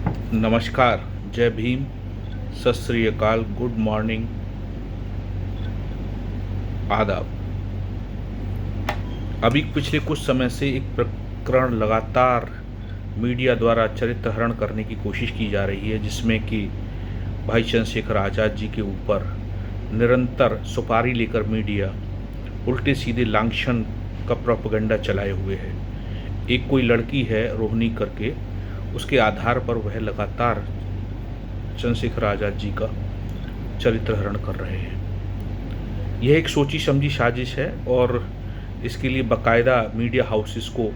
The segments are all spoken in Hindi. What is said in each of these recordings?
नमस्कार, जय भीम, सत श्री अकाल, गुड मॉर्निंग, आदाब। अभी पिछले कुछ समय से एक प्रकरण लगातार मीडिया द्वारा चरित्र हरण करने की कोशिश की जा रही है, जिसमें कि भाई चंद्रशेखर आज़ाद जी के ऊपर निरंतर सुपारी लेकर मीडिया उल्टे सीधे लांछन का प्रोपेगेंडा चलाए हुए है। एक कोई लड़की है रोहिणी करके, उसके आधार पर वह लगातार चंद्रशेखर आज़ाद जी का चरित्र हरण कर रहे हैं। यह एक सोची समझी साजिश है और इसके लिए बाकायदा मीडिया हाउसेस को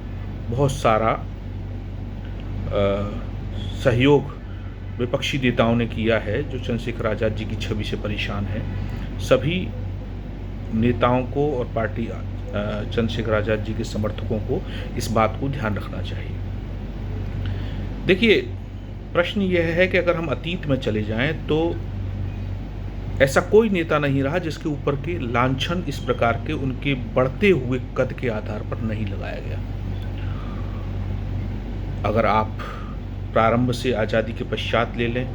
बहुत सारा सहयोग विपक्षी नेताओं ने किया है, जो चंद्रशेखर आज़ाद जी की छवि से परेशान है। सभी नेताओं को और पार्टी चंद्रशेखर आज़ाद जी के समर्थकों को इस बात को ध्यान रखना चाहिए। देखिए, प्रश्न यह है कि अगर हम अतीत में चले जाएं तो ऐसा कोई नेता नहीं रहा जिसके ऊपर के लांछन इस प्रकार के उनके बढ़ते हुए कद के आधार पर नहीं लगाया गया। अगर आप प्रारंभ से आज़ादी के पश्चात ले लें,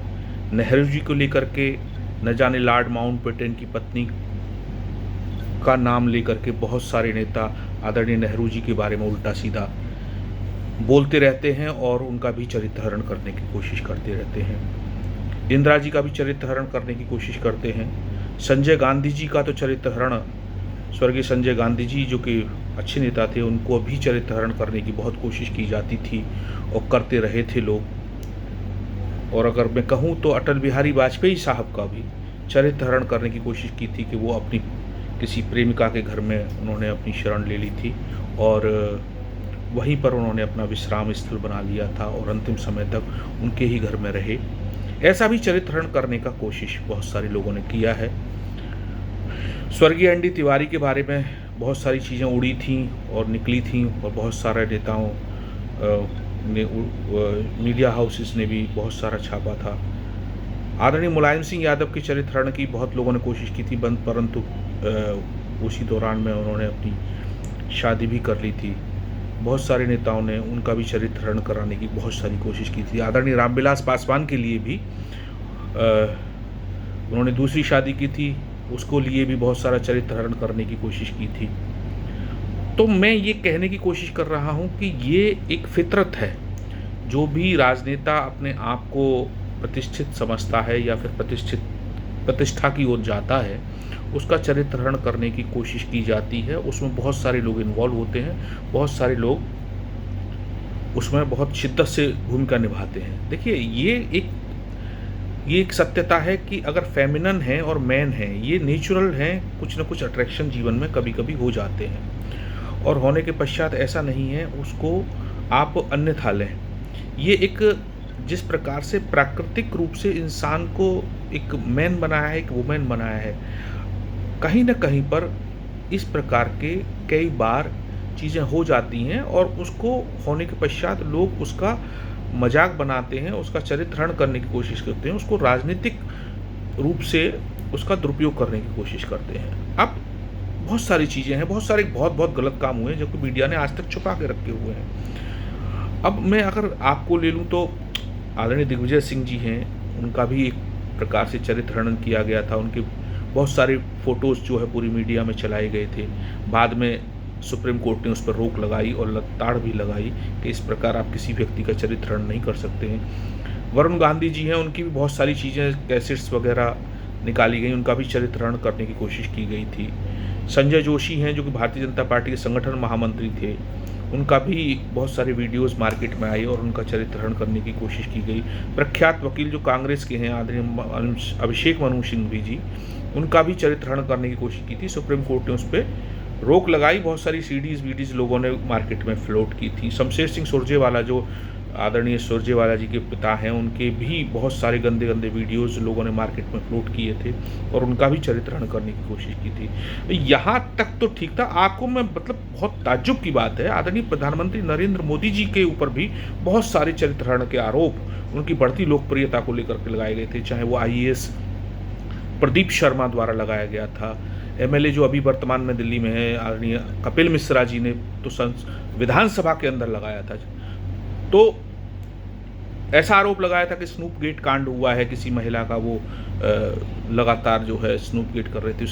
नेहरू जी को लेकर के न जाने लॉर्ड माउंटबेटन की पत्नी का नाम लेकर के बहुत सारे नेता आदरणीय नेहरू जी के बारे में उल्टा सीधा बोलते रहते हैं और उनका भी चरित्र हरण करने की कोशिश करते रहते हैं। इंदिरा जी का भी चरित्र हरण करने की कोशिश करते हैं। संजय गांधी जी का तो चरित्र हरण, स्वर्गीय संजय गांधी जी जो कि अच्छे नेता थे, उनको भी चरित्र हरण करने की बहुत कोशिश की जाती थी और करते रहे थे लोग। और अगर मैं कहूँ तो अटल बिहारी वाजपेयी साहब का भी चरित्र हरण करने की कोशिश की थी कि वो अपनी किसी प्रेमिका के घर में उन्होंने अपनी शरण ले ली थी और वहीं पर उन्होंने अपना विश्राम स्थल बना लिया था और अंतिम समय तक उनके ही घर में रहे। ऐसा भी चरित्र हरण करने का कोशिश बहुत सारे लोगों ने किया है। स्वर्गीय एन डी तिवारी के बारे में बहुत सारी चीज़ें उड़ी थीं और निकली थीं और बहुत सारे नेताओं ने मीडिया हाउसेस ने भी बहुत सारा छापा था। आदरणीय मुलायम सिंह यादव के चरित्र हरण की बहुत लोगों ने कोशिश की थी, परंतु उसी दौरान में उन्होंने अपनी शादी भी कर ली थी। बहुत सारे नेताओं ने उनका भी चरित्र हरण कराने की बहुत सारी कोशिश की थी। आदरणीय रामविलास पासवान के लिए भी उन्होंने दूसरी शादी की थी, उसको लिए भी बहुत सारा चरित्र हरण करने की कोशिश की थी। तो मैं ये कहने की कोशिश कर रहा हूँ कि ये एक फितरत है। जो भी राजनेता अपने आप को प्रतिष्ठित समझता है या फिर प्रतिष्ठा की ओर जाता है, उसका चरित्र हरण करने की कोशिश की जाती है। उसमें बहुत सारे लोग इन्वॉल्व होते हैं, बहुत सारे लोग उसमें बहुत शिद्दत से भूमिका निभाते हैं। देखिए, ये एक सत्यता है कि अगर फेमिनन है और मैन है, ये नेचुरल हैं, कुछ न कुछ अट्रैक्शन जीवन में कभी कभी हो जाते हैं और होने के पश्चात ऐसा नहीं है उसको आप अन्यथा लें। ये एक जिस प्रकार से प्राकृतिक रूप से इंसान को एक मैन बनाया है, एक वुमेन बनाया है, कहीं न कहीं पर इस प्रकार के कई बार चीज़ें हो जाती हैं और उसको होने के पश्चात लोग उसका मजाक बनाते हैं, उसका चरित्र हरण करने की कोशिश करते हैं, उसको राजनीतिक रूप से उसका दुरुपयोग करने की कोशिश करते हैं। अब बहुत सारी चीज़ें हैं, बहुत गलत काम हुए हैं जो कि मीडिया ने आज तक छुपा के रखे हुए हैं। अब मैं अगर आपको ले लूँ तो आदरणीय दिग्विजय सिंह जी हैं, उनका भी एक प्रकार से चरित्र हनन किया गया था। उनके बहुत सारे फ़ोटोज़ जो है पूरी मीडिया में चलाए गए थे। बाद में सुप्रीम कोर्ट ने उस पर रोक लगाई और लताड़ भी लगाई कि इस प्रकार आप किसी व्यक्ति का चरित्र हनन नहीं कर सकते हैं। वरुण गांधी जी हैं, उनकी भी बहुत सारी चीज़ें, कैसेट्स वगैरह निकाली गई, उनका भी चरित्र हनन करने की कोशिश की गई थी। संजय जोशी हैं जो कि भारतीय जनता पार्टी के संगठन महामंत्री थे, उनका भी बहुत सारे वीडियोस मार्केट में आए और उनका चरित्र हरण करने की कोशिश की गई। प्रख्यात वकील जो कांग्रेस के हैं आदरणीय अभिषेक मनु सिंघवी जी, उनका भी चरित्र हरण करने की कोशिश की थी। सुप्रीम कोर्ट ने उस पर रोक लगाई। बहुत सारी सीडीज़ वीडीज़ लोगों ने मार्केट में फ्लोट की थी। शमशेर सिंह सुरजेवाला जो आदरणीय सुरजेवाला जी के पिता हैं, उनके भी बहुत सारे गंदे गंदे वीडियोज़ लोगों ने मार्केट में फ्लोट किए थे और उनका भी चरित्र हरण करने की कोशिश की थी। यहाँ तक तो ठीक था। आपको मैं मतलब बहुत ताज्जुब की बात है, आदरणीय प्रधानमंत्री नरेंद्र मोदी जी के ऊपर भी बहुत सारे चरित्र हरण के आरोप उनकी बढ़ती लोकप्रियता को लेकर के लगाए गए थे। चाहे वो IAS प्रदीप शर्मा द्वारा लगाया गया था, MLA जो अभी वर्तमान में दिल्ली में है आदरणीय कपिल मिश्रा जी ने तो विधानसभा के अंदर लगाया था। तो ऐसा आरोप लगाया था कि स्नूप गेट कांड हुआ है, किसी महिला का वो लगातार जो है स्नूप गेट कर रहे थे,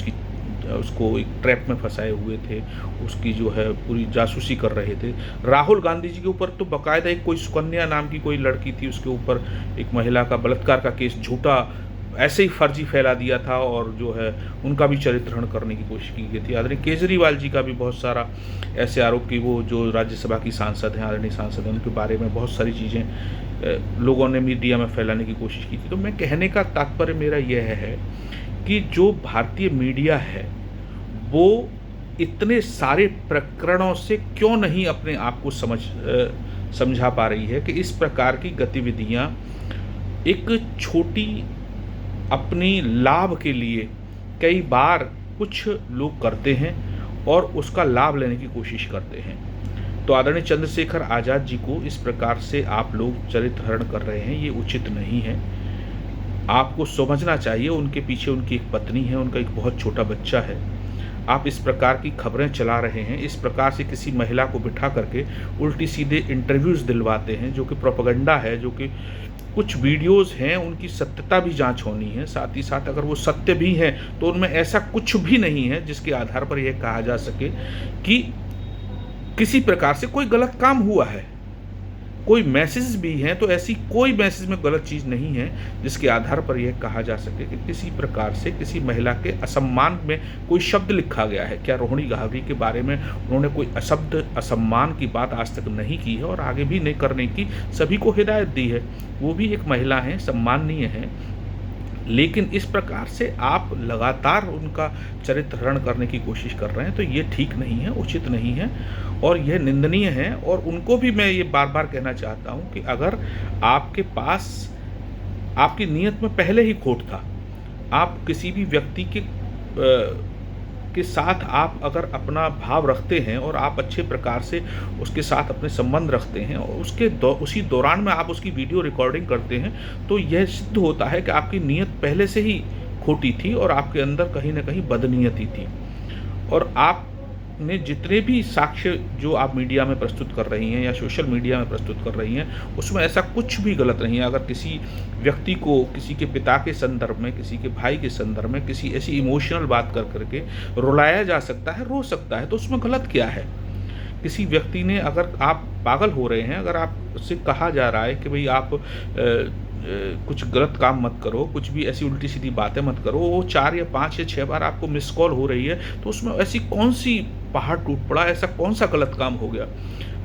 उसको एक ट्रैप में फंसाए हुए थे, उसकी जो है पूरी जासूसी कर रहे थे। राहुल गांधी जी के ऊपर तो बाकायदा एक कोई सुकन्या नाम की कोई लड़की थी, उसके ऊपर एक महिला का बलात्कार का केस झूठा ऐसे ही फर्जी फैला दिया था, और जो है उनका भी चरित्रहरण करने की कोशिश की गई थी। आदरणीय केजरीवाल जी का भी बहुत सारा ऐसे आरोप कि वो जो राज्यसभा की सांसद हैं, आदरणीय सांसद हैं, उनके बारे में बहुत सारी चीज़ें लोगों ने मीडिया में फैलाने की कोशिश की थी। तो मैं कहने का तात्पर्य मेरा यह है कि जो भारतीय मीडिया है वो इतने सारे प्रकरणों से क्यों नहीं अपने आप को समझा पा रही है कि इस प्रकार की गतिविधियां एक छोटी अपनी लाभ के लिए कई बार कुछ लोग करते हैं और उसका लाभ लेने की कोशिश करते हैं। तो आदरणीय चंद्रशेखर आज़ाद जी को इस प्रकार से आप लोग चरित्रहरण कर रहे हैं, ये उचित नहीं है। आपको समझना चाहिए उनके पीछे उनकी एक पत्नी है, उनका एक बहुत छोटा बच्चा है। आप इस प्रकार की खबरें चला रहे हैं, इस प्रकार से किसी महिला को बिठा करके उल्टी सीधे इंटरव्यूज़ दिलवाते हैं, जो कि प्रोपेगेंडा है, जो कि कुछ वीडियोस हैं उनकी सत्यता भी जांच होनी है। साथ ही साथ अगर वो सत्य भी हैं तो उनमें ऐसा कुछ भी नहीं है जिसके आधार पर यह कहा जा सके कि किसी प्रकार से कोई गलत काम हुआ है। कोई मैसेज भी हैं तो ऐसी कोई मैसेज में गलत चीज़ नहीं है जिसके आधार पर यह कहा जा सके कि किसी प्रकार से किसी महिला के असम्मान में कोई शब्द लिखा गया है। क्या रोहिणी गावरी के बारे में उन्होंने कोई अशब्द असम्मान की बात आज तक नहीं की है और आगे भी नहीं करने की सभी को हिदायत दी है। वो भी एक महिला हैं, सम्माननीय हैं, लेकिन इस प्रकार से आप लगातार उनका चरित्रहरण करने की कोशिश कर रहे हैं तो ये ठीक नहीं है, उचित नहीं है और यह निंदनीय है। और उनको भी मैं ये बार बार कहना चाहता हूँ कि अगर आपके पास आपकी नीयत में पहले ही खोट था, आप किसी भी व्यक्ति के साथ आप अगर अपना भाव रखते हैं और आप अच्छे प्रकार से उसके साथ अपने संबंध रखते हैं और उसी दौरान में आप उसकी वीडियो रिकॉर्डिंग करते हैं तो यह सिद्ध होता है कि आपकी नीयत पहले से ही खोटी थी और आपके अंदर कहीं ना कहीं बदनीयती थी। और आपने जितने भी साक्ष्य जो आप मीडिया में प्रस्तुत कर रही हैं या सोशल मीडिया में प्रस्तुत कर रही हैं उसमें ऐसा कुछ भी गलत नहीं है। अगर किसी व्यक्ति को किसी के पिता के संदर्भ में, किसी के भाई के संदर्भ में किसी ऐसी इमोशनल बात कर करके रुलाया जा सकता है, रो सकता है, तो उसमें गलत क्या है। किसी व्यक्ति ने, अगर आप पागल हो रहे हैं, अगर आपसे कहा जा रहा है कि भाई आप कुछ गलत काम मत करो, कुछ भी ऐसी उल्टी सीधी बातें मत करो, वो 4 या 5 या 6 बार आपको मिस कॉल हो रही है तो उसमें ऐसी कौन सी पहाड़ टूट पड़ा, ऐसा कौन सा गलत काम हो गया।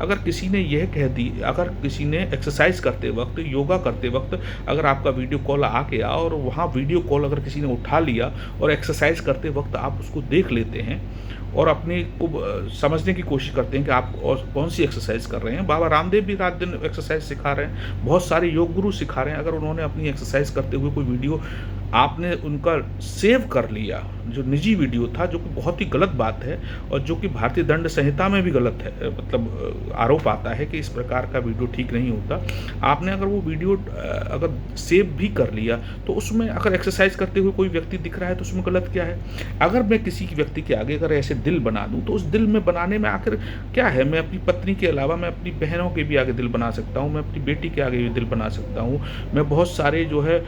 अगर किसी ने यह कह दी, अगर किसी ने एक्सरसाइज करते वक्त, योगा करते वक्त अगर आपका वीडियो कॉल आ गया और वहाँ वीडियो कॉल अगर किसी ने उठा लिया और एक्सरसाइज करते वक्त आप उसको देख लेते हैं और अपने को समझने की कोशिश करते हैं कि आप और कौन सी एक्सरसाइज कर रहे हैं। बाबा रामदेव भी रात दिन एक्सरसाइज सिखा रहे हैं, बहुत सारे योग गुरु सिखा रहे हैं। अगर उन्होंने अपनी एक्सरसाइज करते हुए कोई वीडियो आपने उनका सेव कर लिया, जो निजी वीडियो था, जो कि बहुत ही गलत बात है और जो कि भारतीय दंड संहिता में भी गलत है, मतलब आरोप आता है कि इस प्रकार का वीडियो ठीक नहीं होता। आपने अगर वो वीडियो अगर सेव भी कर लिया तो उसमें अगर एक्सरसाइज करते हुए कोई व्यक्ति दिख रहा है तो उसमें गलत क्या है। अगर मैं किसी व्यक्ति के आगे अगर ऐसे दिल बना दूं तो उस दिल में बनाने में आखिर क्या है। मैं अपनी पत्नी के अलावा मैं अपनी बहनों के भी आगे दिल बना सकता हूं, मैं अपनी बेटी के आगे भी दिल बना सकता हूं, मैं बहुत सारे जो है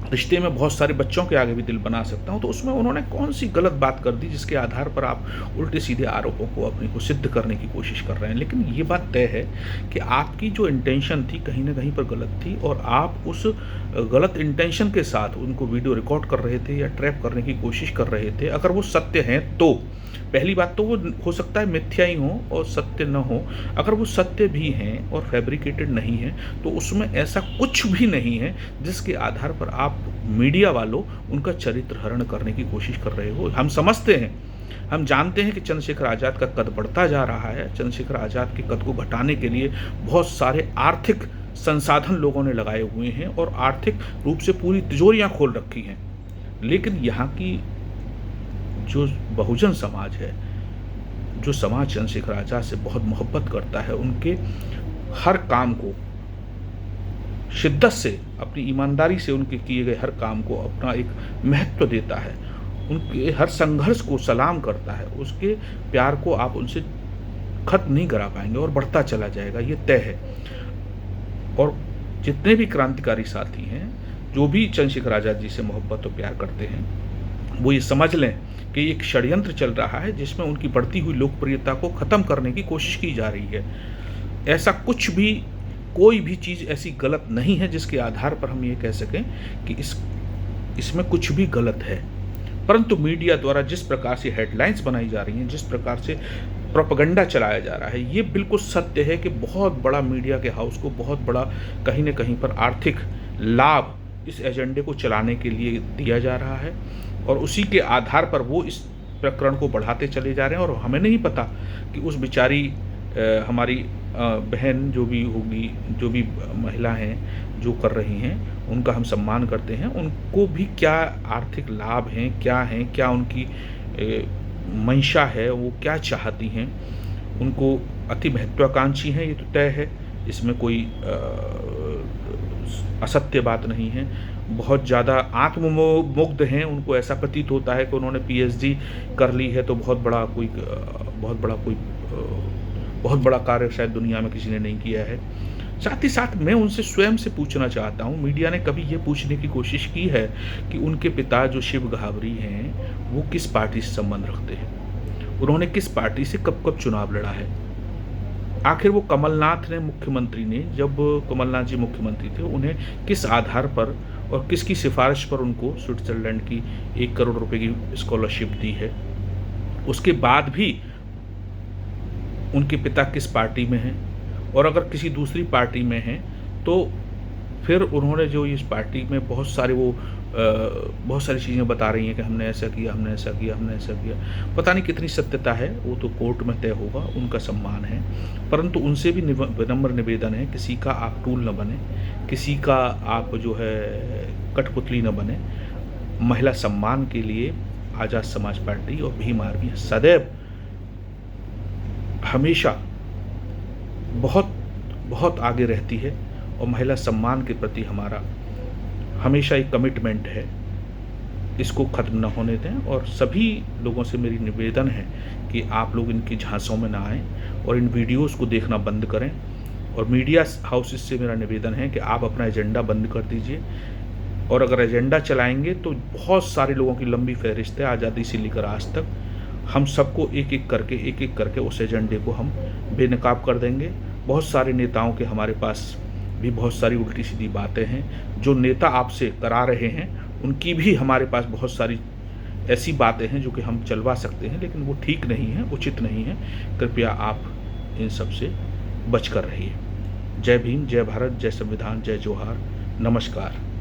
रिश्ते में बहुत सारे बच्चों के आगे भी दिल बना सकता हूं। तो उसमें उन्होंने कौन सी गलत बात कर दी जिसके आधार पर आप उल्टे सीधे आरोपों को अपने को सिद्ध करने की कोशिश कर रहे हैं। लेकिन ये बात तय है कि आपकी जो इंटेंशन थी कहीं ना कहीं पर गलत थी और आप उस गलत इंटेंशन के साथ उनको वीडियो रिकॉर्ड कर रहे थे या ट्रैप करने की कोशिश कर रहे थे। अगर वो सत्य हैं तो पहली बात तो वो हो सकता है मिथ्या ही हो और सत्य न हो। अगर वो सत्य भी हैं और फैब्रिकेटेड नहीं है तो उसमें ऐसा कुछ भी नहीं है जिसके आधार पर आप मीडिया वालों उनका चरित्र हरण करने की कोशिश कर रहे हो। हम समझते हैं, हम जानते हैं कि चंद्रशेखर आज़ाद का कद बढ़ता जा रहा है। चंद्रशेखर आज़ाद के कद को घटाने के लिए बहुत सारे आर्थिक संसाधन लोगों ने लगाए हुए हैं और आर्थिक रूप से पूरी तिजोरियां खोल रखी हैं। लेकिन यहाँ की जो बहुजन समाज है, जो समाज चंद्रशेखर आज़ाद से बहुत मोहब्बत करता है, उनके हर काम को शिद्दत से, अपनी ईमानदारी से उनके किए गए हर काम को अपना एक महत्व देता है, उनके हर संघर्ष को सलाम करता है, उसके प्यार को आप उनसे खत्म नहीं करा पाएंगे और बढ़ता चला जाएगा, ये तय है। और जितने भी क्रांतिकारी साथी हैं, जो भी चंद्रशेखर आज़ाद जी से मोहब्बत और प्यार करते हैं, वो ये समझ लें कि एक षड्यंत्र चल रहा है जिसमें उनकी बढ़ती हुई लोकप्रियता को ख़त्म करने की कोशिश की जा रही है। ऐसा कुछ भी, कोई भी चीज़ ऐसी गलत नहीं है जिसके आधार पर हम ये कह सकें कि इसमें कुछ भी गलत है। परंतु मीडिया द्वारा जिस प्रकार से हेडलाइंस बनाई जा रही हैं, जिस प्रकार से प्रोपेगेंडा चलाया जा रहा है, ये बिल्कुल सत्य है कि बहुत बड़ा मीडिया के हाउस को बहुत बड़ा कहीं न कहीं पर आर्थिक लाभ इस एजेंडे को चलाने के लिए दिया जा रहा है और उसी के आधार पर वो इस प्रकरण को बढ़ाते चले जा रहे हैं। और हमें नहीं पता कि उस बेचारी हमारी बहन जो भी होगी, जो भी महिला हैं जो कर रही हैं, उनका हम सम्मान करते हैं, उनको भी क्या आर्थिक लाभ हैं, क्या उनकी मंशा है, वो क्या चाहती हैं, उनको अति महत्वाकांक्षी हैं, ये तो तय है, इसमें कोई असत्य बात नहीं है। बहुत ज़्यादा आत्ममुग्ध हैं, उनको ऐसा प्रतीत होता है कि उन्होंने पीएचडी कर ली है तो बहुत बड़ा कार्य शायद दुनिया में किसी ने नहीं किया है। साथ ही साथ मैं उनसे स्वयं से पूछना चाहता हूँ, मीडिया ने कभी ये पूछने की कोशिश की है कि उनके पिता जो शिव घावरी हैं, वो किस पार्टी से संबंध रखते हैं? उन्होंने किस पार्टी से कब-कब चुनाव लड़ा है? आखिर वो कमलनाथ ने जब कमलनाथ जी मुख्यमंत्री थे, उन्हें किस आधार पर और किसकी सिफारिश पर उनको स्विट्ज़रलैंड की 1 करोड़ रुपए की स्कॉलरशिप दी है? उसके बाद भी उनके पिता किस पार्टी में हैं? और अगर किसी दूसरी पार्टी में हैं, तो फिर उन्होंने जो इस पार्टी में बहुत सारी चीज़ें बता रही हैं कि हमने ऐसा किया, हमने ऐसा किया, हमने ऐसा किया। पता नहीं कितनी सत्यता है, वो तो कोर्ट में तय होगा, उनका सम्मान है। परंतु उनसे भी विनम्र निवेदन है, किसी का आप टूल न बने, किसी का आप जो है कठपुतली न बने। महिला सम्मान के लिए आज़ाद समाज पार्टी और भीम आर्मी सदैव हमेशा बहुत आगे रहती है और महिला सम्मान के प्रति हमारा हमेशा एक कमिटमेंट है। इसको ख़त्म न होने दें और सभी लोगों से मेरी निवेदन है कि आप लोग इनकी झांसों में ना आएँ और इन वीडियोज़ को देखना बंद करें। और मीडिया हाउसेस से मेरा निवेदन है कि आप अपना एजेंडा बंद कर दीजिए और अगर एजेंडा चलाएंगे तो बहुत सारे लोगों की लंबी फहरिस्त है, आज़ादी से लेकर आज तक। हम सबको एक एक करके उस एजेंडे को हम बेनकाब कर देंगे। बहुत सारे नेताओं के हमारे पास भी बहुत सारी उल्टी सीधी बातें हैं, जो नेता आपसे करा रहे हैं उनकी भी हमारे पास बहुत सारी ऐसी बातें हैं जो कि हम चलवा सकते हैं, लेकिन वो ठीक नहीं है, उचित नहीं है। कृपया आप इन सब से बचकर रहिए। जय भीम, जय भारत, जय संविधान, जय जोहार, नमस्कार।